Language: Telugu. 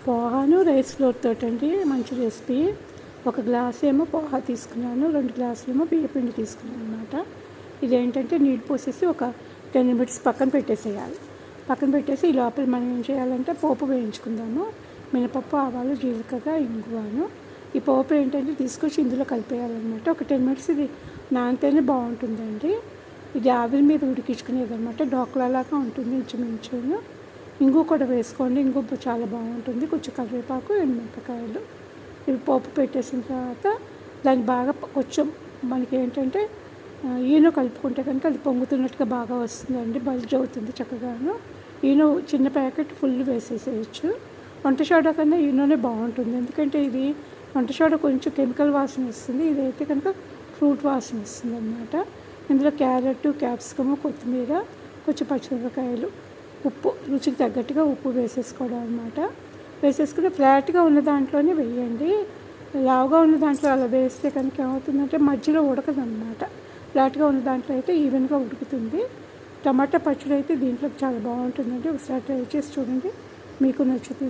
పోహాను రైస్ ఫ్లోర్ తోటండి మంచి రెసిపీ. ఒక గ్లాస్ ఏమో పోహా తీసుకున్నాను, 2 గ్లాసులు ఏమో బియ్యపిండి తీసుకున్నాను అనమాట. ఇదేంటంటే నీళ్ళు పోసేసి ఒక 10 నిమిషాలు పక్కన పెట్టేసేయాలి. పక్కన పెట్టేసి ఈ లోపల మనం ఏం చేయాలంటే పోపు వేయించుకుందాము. మినపప్పు, ఆవాలు, జీలకర్ర, ఇంగువను. ఈ పోపు ఏంటంటే తీసుకొచ్చి ఇందులో కలిపేయాలన్నమాట. ఒక 10 మినిట్స్ ఇది నానితేనే బాగుంటుందండి. ఇది ఆవిరి మీద ఉడికించుకునేది అనమాట. డోక్లాలాగా ఉంటుంది ఇంచుమించును. ఇంగు కూడా వేసుకోండి, ఇంగు చాలా బాగుంటుంది. కొంచెం కరివేపాకు, ఎండుమిరపకాయలు ఇవి పోపు పెట్టేసిన తర్వాత దాన్ని బాగా కొంచెం మనకి ఏంటంటే ఈనో కలుపుకుంటే కనుక అది పొంగుతున్నట్టుగా బాగా వస్తుందండి, బల్జ్ అవుతుంది చక్కగాను. ఈనో చిన్న ప్యాకెట్ ఫుల్ వేసేసేయచ్చు. వంట సోడా కన్నా ఈనోనే బాగుంటుంది, ఎందుకంటే ఇది వంట సోడా కొంచెం కెమికల్ వాసన ఇస్తుంది, ఇదైతే కనుక ఫ్రూట్ వాసన ఇస్తుంది అన్నమాట. ఇందులో క్యారెట్, క్యాప్సికము, కొత్తిమీర, కొంచెం పచ్చిమిరపకాయలు, ఉప్పు రుచికి తగ్గట్టుగా ఉప్పు వేసేసుకోవడం అనమాట. వేసేసుకుని ఫ్లాట్గా ఉన్న దాంట్లోనే వేయండి. లావుగా ఉన్న దాంట్లో అలా వేస్తే కనుక ఏమవుతుందంటే మధ్యలో ఉడకదన్నమాట. ఫ్లాట్గా ఉన్న దాంట్లో అయితే ఈవెన్గా ఉడుకుతుంది. టమాటా పచ్చడి అయితే దీంట్లో చాలా బాగుంటుందండి. ఒకసారి ట్రై చేసి చూడండి, మీకు నచ్చుతుంది.